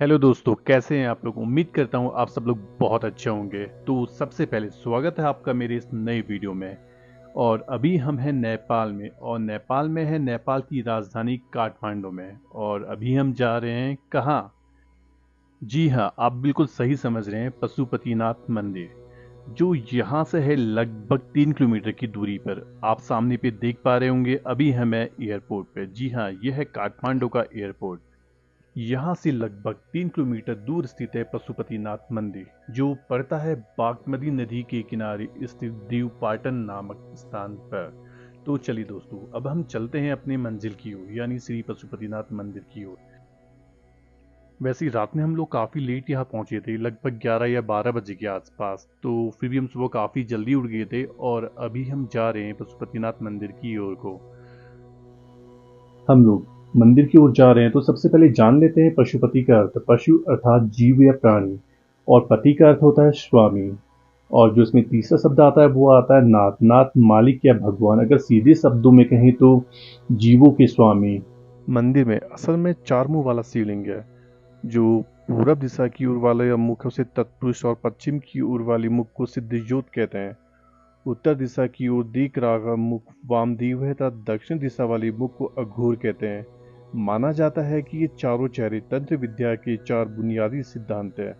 Hello दोस्तों, कैसे हैं आप लोग। उम्मीद करता हूं आप सब लोग बहुत अच्छे होंगे। तो सबसे पहले स्वागत है आपका मेरे इस नई वीडियो में। और अभी हम हैं नेपाल में, और नेपाल में है नेपाल की राजधानी काठमांडू में। और अभी हम जा रहे हैं कहाँ? जी हाँ, आप बिल्कुल सही समझ रहे हैं, पशुपतिनाथ मंदिर, जो यहाँ से है लगभग 3 किलोमीटर की दूरी पर। आप सामने पे देख पा रहे होंगे, अभी हम हैं एयरपोर्ट पे। जी हाँ, यह है काठमांडू का एयरपोर्ट। यहाँ से लगभग 3 किलोमीटर दूर स्थित है पशुपतिनाथ मंदिर, जो पड़ता है बागमती नदी के किनारे स्थित दीवपाटन नामक स्थान पर। तो चलिए दोस्तों, अब हम चलते हैं अपने मंजिल की ओर, यानी श्री पशुपतिनाथ मंदिर की ओर। वैसे ही रात में हम लोग काफ़ी लेट यहाँ पहुँचे थे, लगभग 11 या 12 बजे के आसपास। तो फिर भी हम सुबह काफ़ी जल्दी उठ गए थे, और अभी हम जा रहे हैं पशुपतिनाथ मंदिर की ओर को। हम लोग मंदिर की ओर जा रहे हैं, तो सबसे पहले जान लेते हैं पशुपति का अर्थ। पशु अर्थात जीव या प्राणी, और पति का अर्थ होता है स्वामी। और जो इसमें तीसरा शब्द आता है वो आता है नाथ। नाथ मालिक या भगवान, अगर सीधे शब्दों में कहें तो जीवों के स्वामी। मंदिर में असल में 4 मुंह वाला शिवलिंग है, जो पूरब दिशा की ओर वाले मुख से तत्पुरुष, और पश्चिम की ओर वाली मुख को सिद्धजोत कहते हैं। उत्तर दिशा की ओर दीक रागा मुख वामदेव है, तथा दक्षिण दिशा वाली मुख को अघोर कहते हैं। माना जाता है कि ये चारों चेहरे तंत्र विद्या के 4 बुनियादी सिद्धांत हैं,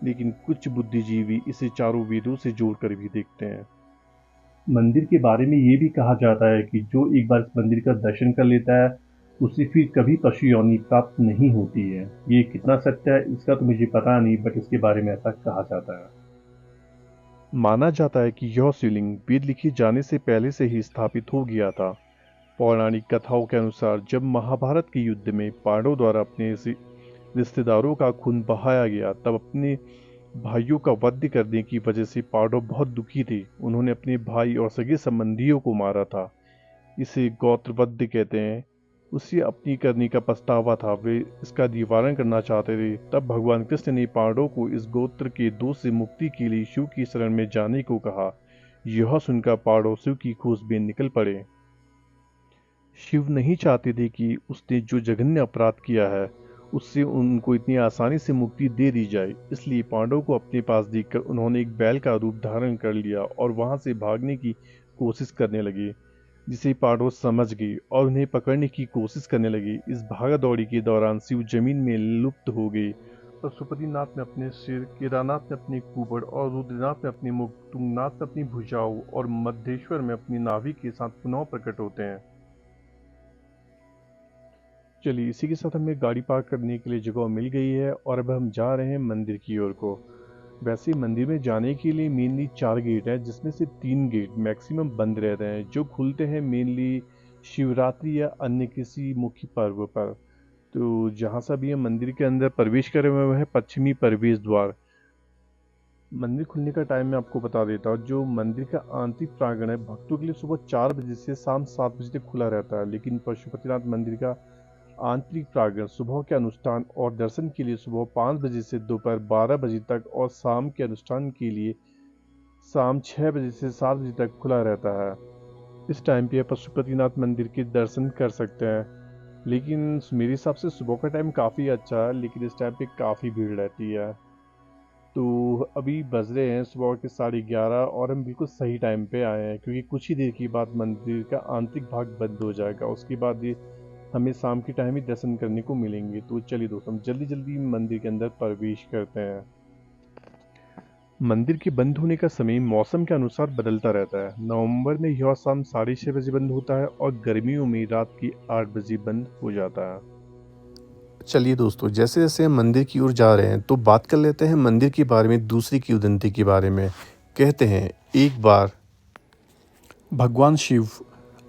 लेकिन कुछ बुद्धिजीवी इसे चारों वेदों से जोड़कर भी देखते हैं। मंदिर के बारे में ये भी कहा जाता है कि जो एक बार इस मंदिर का दर्शन कर लेता है, उसे फिर कभी पशु योनि प्राप्त नहीं होती है। ये कितना सत्य है इसका तो मुझे पता नहीं, बट इसके बारे में ऐसा कहा जाता है। माना जाता है कि यह शिवलिंग वेद लिखे जाने से पहले से ही स्थापित हो गया था। पौराणिक कथाओं के अनुसार जब महाभारत के युद्ध में पांडवों द्वारा अपने रिश्तेदारों का खून बहाया गया, तब अपने भाइयों का वध करने की वजह से पांडव बहुत दुखी थे। उन्होंने अपने भाई और सगे संबंधियों को मारा था। इसे गोत्रवध कहते हैं। उसे अपनी करने का पछतावा था, वे इसका निवारण करना चाहते थे। तब भगवान कृष्ण ने पांडवों को इस गोत्र के दोष से मुक्ति के लिए शिव की शरण में जाने को कहा। यह सुनकर पांडव शिव की खोज में निकल पड़े। शिव नहीं चाहते थे कि उसने जो जघन्य अपराध किया है उससे उनको इतनी आसानी से मुक्ति दे दी जाए, इसलिए पांडवों को अपने पास देखकर उन्होंने एक बैल का रूप धारण कर लिया और वहां से भागने की कोशिश करने लगे, जिसे पांडव समझ गए और उन्हें पकड़ने की कोशिश करने लगे। इस भागा दौड़ी के दौरान शिव जमीन में लुप्त हो गए। पशुपतिनाथ ने अपने सिर, केदारनाथ ने अपने कुबड़, और रुद्रनाथ ने अपने मुख, तुंगनाथ ने अपनी भुजाओं, और मध्येश्वर में अपनी नाभि के साथ पुनः प्रकट होते हैं। चलिए, इसी के साथ हमें गाड़ी पार्क करने के लिए जगह मिल गई है, और अब हम जा रहे हैं मंदिर की ओर को। वैसे मंदिर में जाने के लिए मेनली 4 गेट हैं, जिसमें से 3 गेट मैक्सिमम बंद रहते हैं, जो खुलते हैं मेनली शिवरात्रि या अन्य किसी मुख्य पर्व पर। तो जहाँ से अभी हम मंदिर के अंदर प्रवेश कर रहे हैं वह है पश्चिमी प्रवेश द्वार। मंदिर खुलने का टाइम मैं आपको बता देता हूँ। जो मंदिर का आंतरिक प्रांगण है भक्तों के लिए सुबह 4 बजे से शाम 7 बजे तक खुला रहता है, लेकिन पशुपतिनाथ मंदिर का आंतरिक प्रांगण सुबह के अनुष्ठान और दर्शन के लिए सुबह 5 बजे से दोपहर 12 बजे तक, और शाम के अनुष्ठान के लिए शाम 6 बजे से 7 बजे तक खुला रहता है। इस टाइम पे पशुपतिनाथ मंदिर के दर्शन कर सकते हैं, लेकिन मेरे हिसाब से सुबह का टाइम काफ़ी अच्छा है, लेकिन इस टाइम पे काफ़ी भीड़ रहती है। तो अभी बज रहे हैं सुबह के 11:30, और हम बिल्कुल सही टाइम पे आए हैं, क्योंकि कुछ ही देर के बाद मंदिर का आंतरिक भाग बंद हो जाएगा। उसके बाद ये हमें शाम के टाइम ही दर्शन करने को मिलेंगे। तो चलिए दोस्तों, हम जल्दी जल्दी मंदिर के अंदर प्रवेश करते हैं। मंदिर के बंद होने का समय मौसम के अनुसार बदलता रहता है। नवंबर में यह शाम 6:30 बजे बंद होता है, और गर्मियों में रात की 8 बजे बंद हो जाता है। चलिए दोस्तों, जैसे जैसे हम मंदिर की ओर जा रहे हैं तो बात कर लेते हैं मंदिर के बारे में, दूसरी किंवदंती के बारे में। कहते हैं एक बार भगवान शिव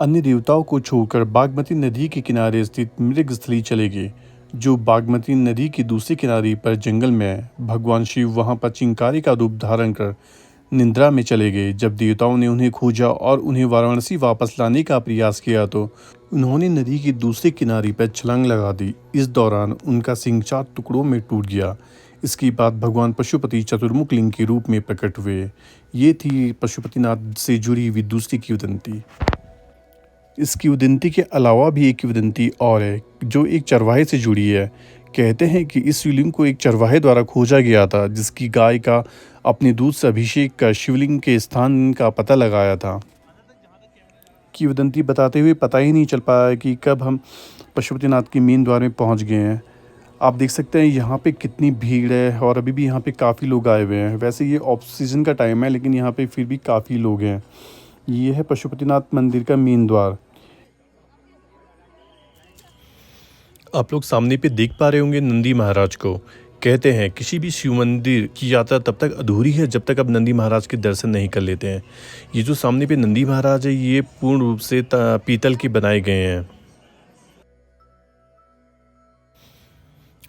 अन्य देवताओं को छोड़कर बागमती नदी के किनारे स्थित मृगस्थली चले गए, जो बागमती नदी के दूसरे किनारे पर जंगल में है। भगवान शिव वहां पर चिंकारी का रूप धारण कर निद्रा में चले गए। जब देवताओं ने उन्हें खोजा और उन्हें वाराणसी वापस लाने का प्रयास किया, तो उन्होंने नदी के दूसरे किनारे पर छलांग लगा दी। इस दौरान उनका सिंह 4 टुकड़ों में टूट गया। इसके बाद भगवान पशुपति चतुर्मुख लिंग के रूप में प्रकट हुए। ये थी पशुपतिनाथ से जुड़ी हुई दूसरी किंवदंती। इस किंवदंती के अलावा भी एक किंवदंती और है, जो एक चरवाहे से जुड़ी है। कहते हैं कि इस शिवलिंग को एक चरवाहे द्वारा खोजा गया था, जिसकी गाय का अपने दूध से अभिषेक कर शिवलिंग के स्थान का पता लगाया था। किंवदंती बताते हुए पता ही नहीं चल पाया कि कब हम पशुपतिनाथ के मेन द्वार में पहुंच गए हैं। आप देख सकते हैं यहाँ पे कितनी भीड़ है और अभी भी यहाँ पे काफ़ी लोग आए हुए हैं। वैसे ये ऑफ सीज़न का टाइम है, लेकिन यहाँ पे फिर भी काफ़ी लोग हैं। ये है पशुपतिनाथ मंदिर का मेन द्वार। आप लोग सामने पे देख पा रहे होंगे नंदी महाराज को। कहते हैं किसी भी शिव मंदिर की यात्रा तब तक अधूरी है जब तक आप नंदी महाराज के दर्शन नहीं कर लेते हैं। ये जो सामने पे नंदी महाराज है, ये पूर्ण रूप से पीतल के बनाए गए हैं।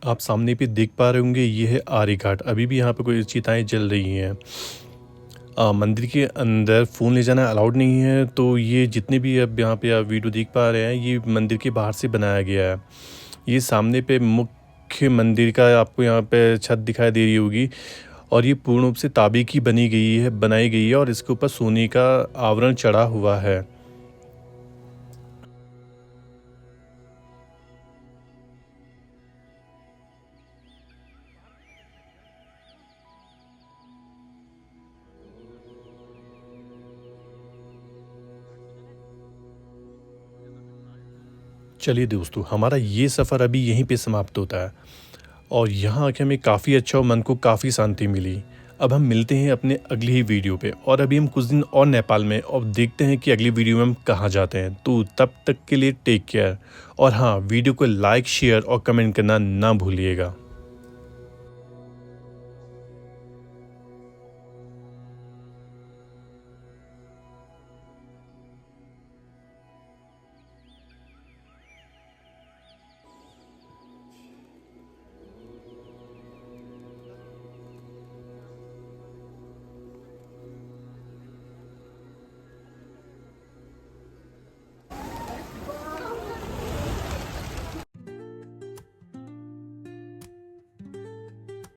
आप सामने पे देख पा रहे होंगे, ये है आर्य घाट। अभी भी यहाँ पे कोई चिताएं जल रही हैं। मंदिर के अंदर फ़ोन ले जाना अलाउड नहीं है, तो ये जितने भी अब यहाँ पे आप वीडियो देख पा रहे हैं, ये मंदिर के बाहर से बनाया गया है। ये सामने पे मुख्य मंदिर का आपको यहाँ पे छत दिखाई दे रही होगी, और ये पूर्ण रूप से तांबे की बनाई गई है और इसके ऊपर सोने का आवरण चढ़ा हुआ है। चलिए दोस्तों, हमारा ये सफ़र अभी यहीं पे समाप्त होता है और यहाँ आके हमें काफ़ी अच्छा और मन को काफ़ी शांति मिली। अब हम मिलते हैं अपने अगली ही वीडियो पे, और अभी हम कुछ दिन और नेपाल में, और देखते हैं कि अगली वीडियो में हम कहाँ जाते हैं। तो तब तक के लिए टेक केयर, और हाँ, वीडियो को लाइक, शेयर और कमेंट करना ना भूलिएगा।